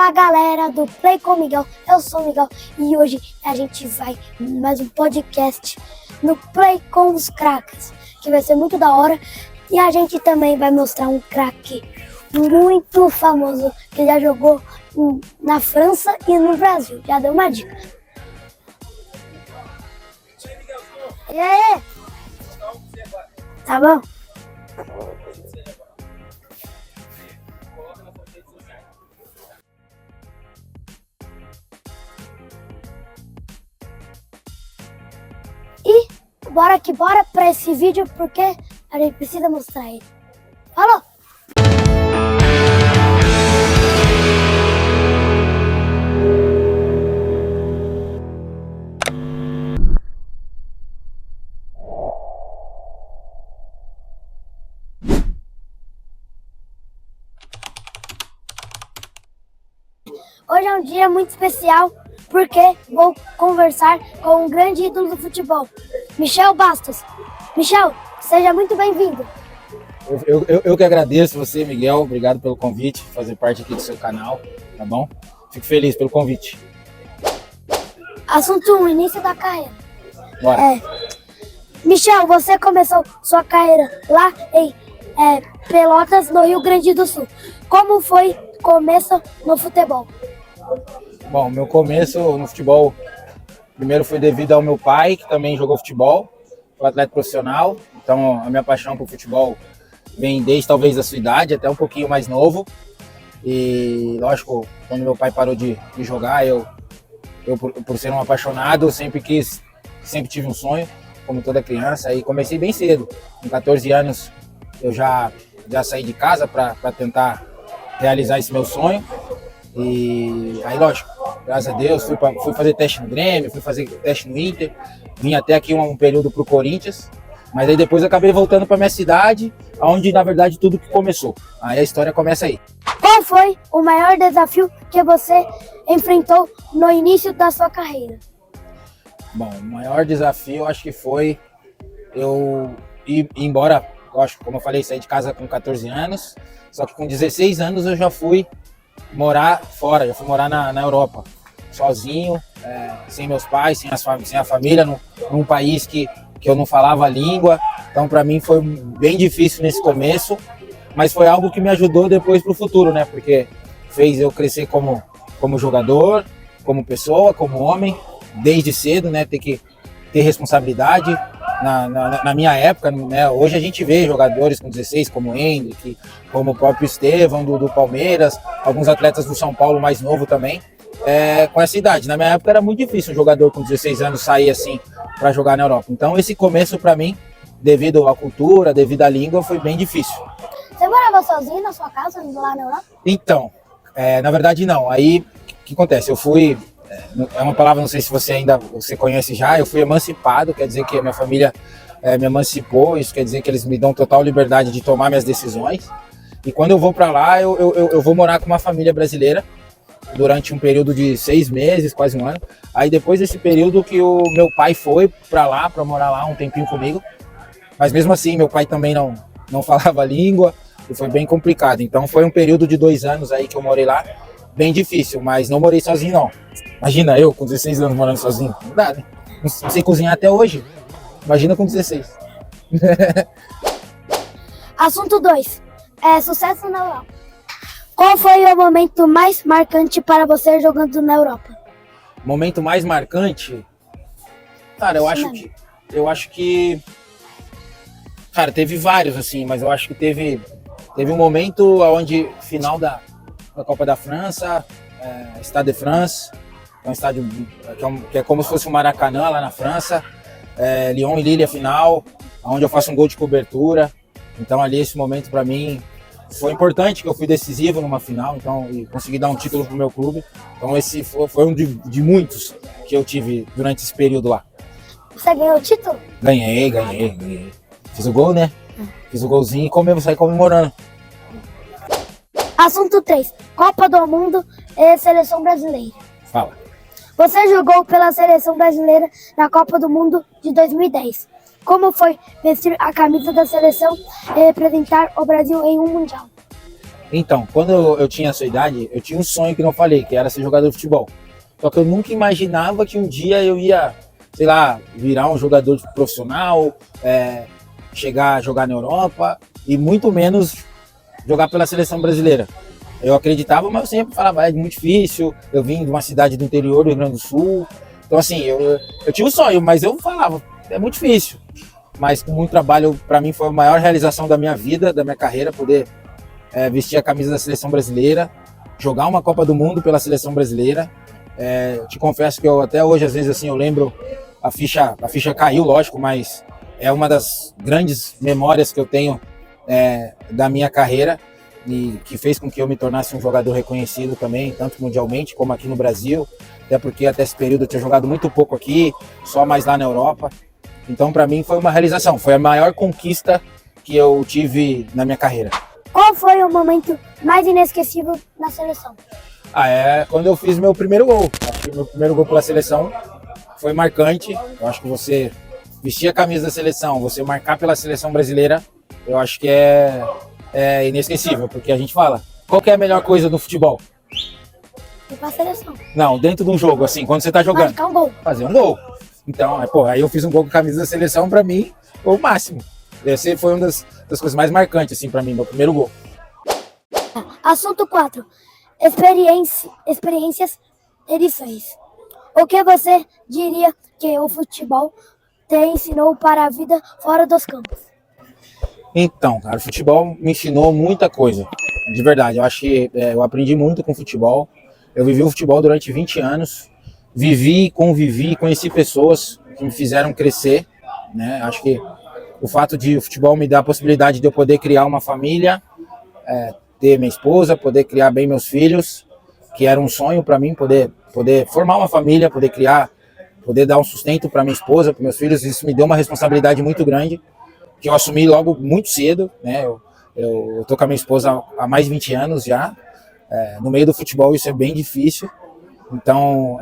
Fala galera do Play com Miguel, eu sou o Miguel e hoje a gente vai mais um podcast no Play com os craques, que vai ser muito da hora e a gente também vai mostrar um craque muito famoso que já jogou na França e no Brasil, já deu uma dica. E aí? Tá bom? E bora que bora pra esse vídeo, porque a gente precisa mostrar ele. Falou! Hoje é um dia muito especial, porque vou conversar com um grande ídolo do futebol, Michel Bastos. Michel, seja muito bem-vindo. Eu que agradeço você, Miguel. Obrigado pelo convite, fazer parte aqui do seu canal, tá bom? Fico feliz pelo convite. Assunto 1, início da carreira. Bora. Michel, você começou sua carreira lá em Pelotas, no Rio Grande do Sul. Como foi o começo no futebol? Bom, meu começo no futebol, primeiro foi devido ao meu pai, que também jogou futebol, foi atleta profissional. Então a minha paixão por futebol vem desde talvez a sua idade, até um pouquinho mais novo. E lógico, quando meu pai parou de jogar, eu por ser um apaixonado, sempre tive um sonho, como toda criança, e comecei bem cedo. Com 14 anos eu já saí de casa para tentar realizar esse meu sonho. E aí, lógico, graças a Deus, fui fazer teste no Grêmio, fui fazer teste no Inter, vim até aqui um período pro Corinthians, mas aí depois acabei voltando para minha cidade, onde na verdade tudo que começou. Aí a história começa aí. Qual foi o maior desafio que você enfrentou no início da sua carreira? Bom, o maior desafio eu acho que foi eu ir embora, lógico, como eu falei, saí de casa com 14 anos, só que com 16 anos eu já fui morar fora, já fui morar na Europa, sozinho, sem meus pais, sem a família, num país que eu não falava a língua. Então para mim foi bem difícil nesse começo, mas foi algo que me ajudou depois pro futuro, né? Porque fez eu crescer como jogador, como pessoa, como homem, desde cedo, né? Ter que ter responsabilidade. Na minha época, né, hoje a gente vê jogadores com 16, como o Hendrick, como o próprio Estevão do Palmeiras, alguns atletas do São Paulo mais novo também, com essa idade. Na minha época era muito difícil um jogador com 16 anos sair assim para jogar na Europa. Então esse começo para mim, devido à cultura, devido à língua, foi bem difícil. Você morava sozinho na sua casa, lá na Europa? Então, na verdade não. Aí, o que acontece? Eu fui... É uma palavra, não sei se você conhece já, eu fui emancipado, quer dizer que a minha família me emancipou, isso quer dizer que eles me dão total liberdade de tomar minhas decisões. E quando eu vou para lá, eu vou morar com uma família brasileira durante um período de 6 meses, quase um ano. Aí depois desse período que o meu pai foi para lá, para morar lá um tempinho comigo, mas mesmo assim meu pai também não falava a língua e foi bem complicado. Então foi um período de 2 anos aí que eu morei lá, bem difícil, mas não morei sozinho não. Imagina eu com 16 anos morando sozinho, não dá, né? Não sei cozinhar até hoje, imagina com 16. Assunto 2, sucesso na Europa. Qual foi o momento mais marcante para você jogando na Europa? Momento mais marcante? Cara, eu acho que... Cara, teve vários assim, mas eu acho que teve um momento onde, final da Copa da França, Stade de France, é um estádio que é como se fosse o Maracanã lá na França, Lyon e Lille a final, onde eu faço um gol de cobertura. Então ali esse momento para mim foi importante, que eu fui decisivo numa final, então, e consegui dar um título pro meu clube. Então esse foi um de muitos que eu tive durante esse período lá. Você ganhou o título? Ganhei. Fiz o gol, né? Fiz o golzinho e saí comemorando. Assunto 3, Copa do Mundo e Seleção Brasileira. Fala. Você jogou pela Seleção Brasileira na Copa do Mundo de 2010. Como foi vestir a camisa da seleção e representar o Brasil em um Mundial? Então, quando eu tinha a sua idade, eu tinha um sonho que não falei, que era ser jogador de futebol. Só que eu nunca imaginava que um dia eu ia, sei lá, virar um jogador profissional, chegar a jogar na Europa e muito menos jogar pela seleção brasileira. Eu acreditava, mas eu sempre falava, é muito difícil. Eu vim de uma cidade do interior do Rio Grande do Sul. Então, assim, eu tinha um sonho, mas eu falava, é muito difícil. Mas com muito trabalho, para mim, foi a maior realização da minha vida, da minha carreira, poder vestir a camisa da seleção brasileira, jogar uma Copa do Mundo pela seleção brasileira. Eu te confesso que eu até hoje, às vezes, assim, eu lembro, a ficha caiu, lógico, mas é uma das grandes memórias que eu tenho da minha carreira e que fez com que eu me tornasse um jogador reconhecido também, tanto mundialmente como aqui no Brasil, até porque até esse período eu tinha jogado muito pouco aqui, só mais lá na Europa. Então, para mim, foi uma realização, foi a maior conquista que eu tive na minha carreira. Qual foi o momento mais inesquecível na seleção? Quando eu fiz meu primeiro gol. Acho que meu primeiro gol pela seleção foi marcante. Eu acho que você vestir a camisa da seleção, você marcar pela seleção brasileira, eu acho que é inesquecível, porque a gente fala, qual que é a melhor coisa do futebol? Ir pra seleção. Não, dentro de um jogo, assim, quando você tá jogando. Marcar um gol. Fazer um gol. Então, aí eu fiz um gol com a camisa da seleção, pra mim, foi o máximo. Esse foi uma das coisas mais marcantes, assim, pra mim, meu primeiro gol. Assunto 4. Experiências edições. O que você diria que o futebol te ensinou para a vida fora dos campos? Então, cara, o futebol me ensinou muita coisa. De verdade, eu acho que eu aprendi muito com o futebol. Eu vivi o futebol durante 20 anos. Vivi, convivi, conheci pessoas que me fizeram crescer, né? Acho que o fato de o futebol me dar a possibilidade de eu poder criar uma família, ter minha esposa, poder criar bem meus filhos, que era um sonho para mim, poder formar uma família, poder criar, poder dar um sustento para minha esposa, para meus filhos. Isso me deu uma responsabilidade muito grande, que eu assumi logo muito cedo, né? Eu tô com a minha esposa há mais de 20 anos já. No meio do futebol isso é bem difícil. Então,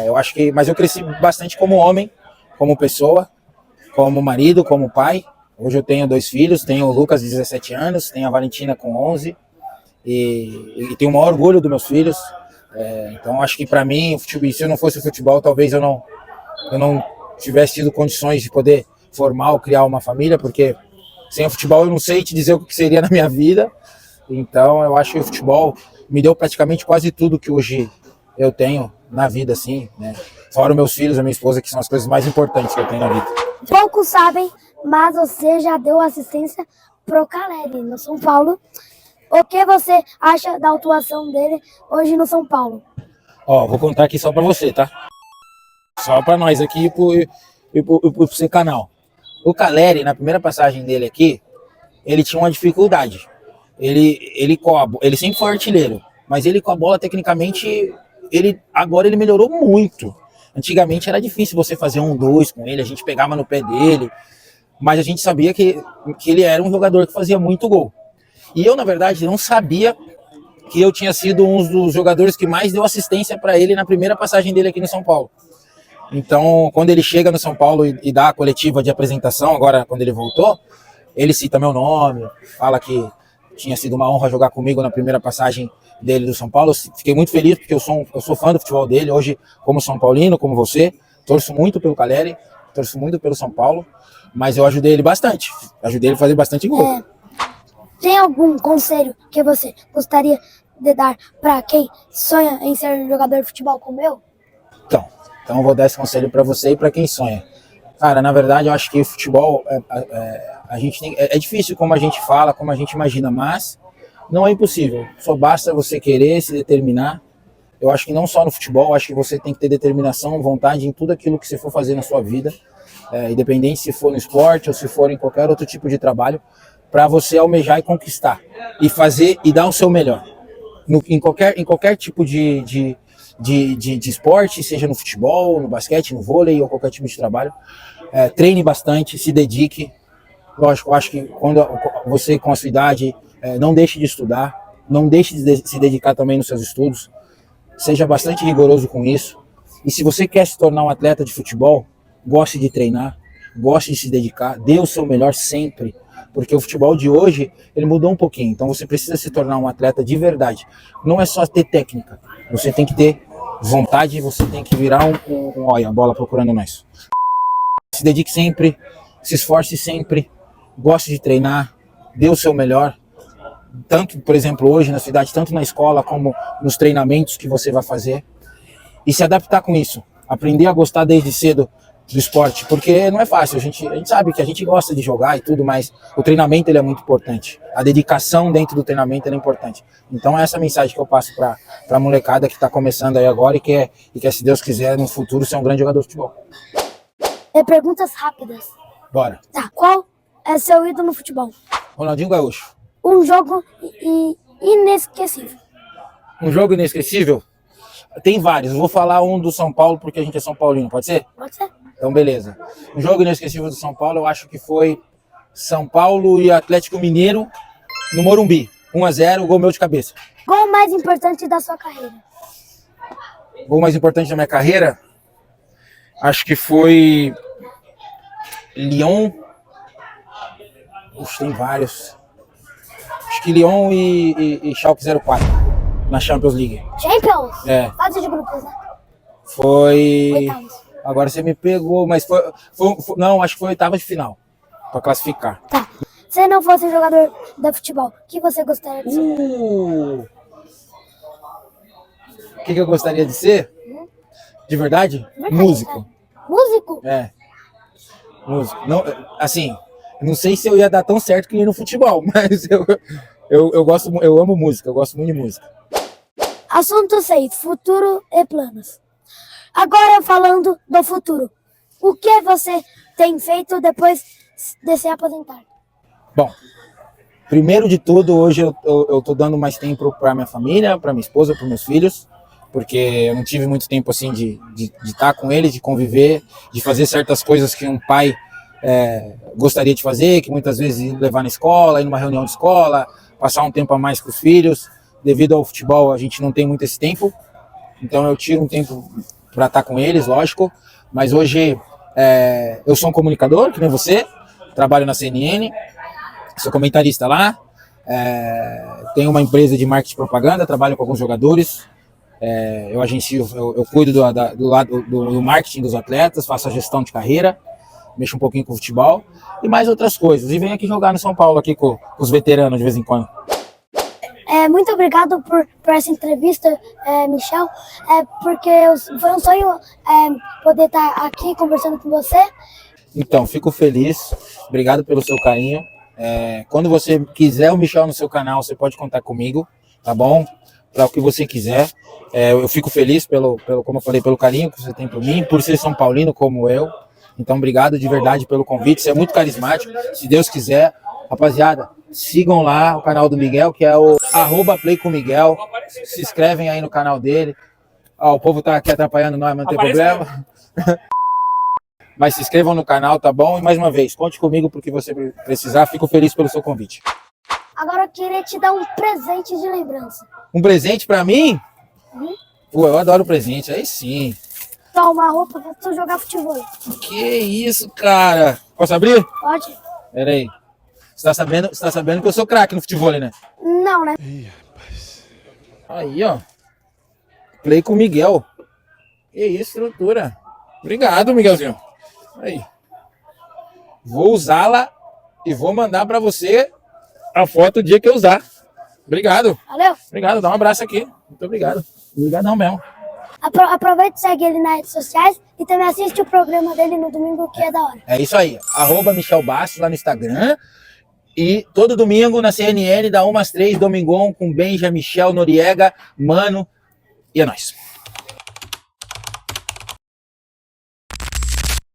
eu acho que... Mas eu cresci bastante como homem, como pessoa, como marido, como pai. Hoje eu tenho 2 filhos, tenho o Lucas, de 17 anos, tenho a Valentina, com 11. E tenho o maior orgulho dos meus filhos. Então, acho que para mim, se eu não fosse o futebol, talvez eu não tivesse tido condições de poder formar ou criar uma família, porque sem o futebol eu não sei te dizer o que seria na minha vida. Então, eu acho que o futebol me deu praticamente quase tudo que hoje eu tenho na vida, assim, né? Fora os meus filhos, a minha esposa, que são as coisas mais importantes que eu tenho na vida. Poucos sabem, mas você já deu assistência pro Caleri no São Paulo. O que você acha da atuação dele hoje no São Paulo? Vou contar aqui só pra você, tá? Só pra nós aqui e pro seu canal. O Caleri, na primeira passagem dele aqui, ele tinha uma dificuldade. Ele sempre foi artilheiro, mas ele com a bola, tecnicamente, agora ele melhorou muito. Antigamente era difícil você fazer 1-2 com ele, a gente pegava no pé dele, mas a gente sabia que ele era um jogador que fazia muito gol. E eu, na verdade, não sabia que eu tinha sido um dos jogadores que mais deu assistência para ele na primeira passagem dele aqui no São Paulo. Então, quando ele chega no São Paulo e dá a coletiva de apresentação, agora quando ele voltou, ele cita meu nome, fala que tinha sido uma honra jogar comigo na primeira passagem dele do São Paulo. Eu fiquei muito feliz, porque eu sou fã do futebol dele. Hoje, como São Paulino, como você, torço muito pelo Caleri, torço muito pelo São Paulo, mas eu ajudei ele bastante. Ajudei ele a fazer bastante gol. Tem algum conselho que você gostaria de dar para quem sonha em ser um jogador de futebol como eu? Então eu vou dar esse conselho para você e para quem sonha. Cara, na verdade, eu acho que o futebol é difícil como a gente fala, como a gente imagina, mas não é impossível. Só basta você querer se determinar. Eu acho que não só no futebol, eu acho que você tem que ter determinação, vontade em tudo aquilo que você for fazer na sua vida, independente se for no esporte ou se for em qualquer outro tipo de trabalho, para você almejar e conquistar e fazer e dar o seu melhor em qualquer tipo de esporte, seja no futebol, no basquete, no vôlei ou qualquer tipo de trabalho. Treine bastante, se dedique. Lógico, eu acho que quando você com a sua idade, não deixe de estudar, não deixe de se dedicar também nos seus estudos, seja bastante rigoroso com isso. E se você quer se tornar um atleta de futebol, goste de treinar, goste de se dedicar, dê o seu melhor sempre, Porque o futebol de hoje, ele mudou um pouquinho. Então você precisa se tornar um atleta de verdade. Não é só ter técnica. Você tem que ter vontade, você tem que virar olha, a bola procurando nós. Se dedique sempre, se esforce sempre, goste de treinar, dê o seu melhor. Tanto, por exemplo, hoje na cidade, tanto na escola como nos treinamentos que você vai fazer. E se adaptar com isso. Aprender a gostar desde cedo do esporte, porque não é fácil, a gente sabe que a gente gosta de jogar e tudo, mas o treinamento ele é muito importante, a dedicação dentro do treinamento é importante. Então é essa mensagem que eu passo para a molecada que está começando aí agora e quer, se Deus quiser, no futuro ser um grande jogador de futebol. Perguntas rápidas. Bora. Tá, qual é seu ídolo no futebol? Ronaldinho Gaúcho. Um jogo inesquecível. Um jogo inesquecível? Tem vários, eu vou falar um do São Paulo porque a gente é São Paulino, pode ser? Pode ser. Então, beleza. Um jogo inesquecível do São Paulo, eu acho que foi São Paulo e Atlético Mineiro no Morumbi. 1-0, gol meu de cabeça. Gol mais importante da sua carreira? Gol mais importante da minha carreira, acho que foi Lyon. Tem vários. Acho que Lyon e Schalke 04 na Champions League. Champions? É. Fase de grupos, né? Foi. Oitavos. Agora você me pegou, mas foi não, acho que foi oitava de final para classificar. Tá. Se não fosse jogador de futebol, o que você gostaria de ser? O que eu gostaria de ser? De verdade? Músico. Músico? É. Músico. Não, assim, não sei se eu ia dar tão certo que nem no futebol, mas eu amo música, eu gosto muito de música. Assunto 6, futuro e planos. Agora falando do futuro, o que você tem feito depois de se aposentar? Bom, primeiro de tudo, hoje eu tô dando mais tempo para minha família, para minha esposa, para meus filhos, porque eu não tive muito tempo assim de estar com eles, de conviver, de fazer certas coisas que um pai gostaria de fazer, que muitas vezes levar na escola, ir numa reunião de escola, passar um tempo a mais com os filhos. Devido ao futebol, a gente não tem muito esse tempo, então eu tiro um tempo para estar com eles, lógico, mas hoje eu sou um comunicador, que nem você, trabalho na CNN, sou comentarista lá, tenho uma empresa de marketing e propaganda, trabalho com alguns jogadores, eu agencio, eu cuido do lado do marketing dos atletas, faço a gestão de carreira, mexo um pouquinho com o futebol e mais outras coisas, e venho aqui jogar no São Paulo aqui com os veteranos de vez em quando. Muito obrigado por essa entrevista, Michel, porque foi um sonho poder estar aqui conversando com você. Então, fico feliz, obrigado pelo seu carinho. Quando você quiser o Michel no seu canal, você pode contar comigo, tá bom? Para o que você quiser. Eu fico feliz como eu falei, pelo carinho que você tem por mim, por ser São Paulino como eu. Então, obrigado de verdade pelo convite, você é muito carismático, se Deus quiser. Rapaziada, sigam lá o canal do Miguel, que é o @playcommiguel. Se inscrevem aí no canal dele. O povo tá aqui atrapalhando nós, mas não tem problema. Mas se inscrevam no canal, tá bom? E mais uma vez, conte comigo porque você precisar. Fico feliz pelo seu convite. Agora eu queria te dar um presente de lembrança. Um presente pra mim? Pô, eu adoro presente, aí sim. Toma uma roupa pra tu jogar futebol. Que isso, cara? Posso abrir? Pode? Pera aí. Você tá sabendo que eu sou craque no futebol, né? Não, né? Ih, rapaz. Aí, ó. Play com o Miguel. Que estrutura. Obrigado, Miguelzinho. Aí. Vou usá-la e vou mandar pra você a foto o dia que eu usar. Obrigado. Valeu. Obrigado, dá um abraço aqui. Muito obrigado. Obrigadão mesmo. Aproveita e segue ele nas redes sociais e também assiste o programa dele no domingo, que é da hora. É isso aí. @Michel Bastos lá no Instagram. E todo domingo na CNN, da 1 às 3, Domingão com Benja, Michel, Noriega, Mano. E é nóis.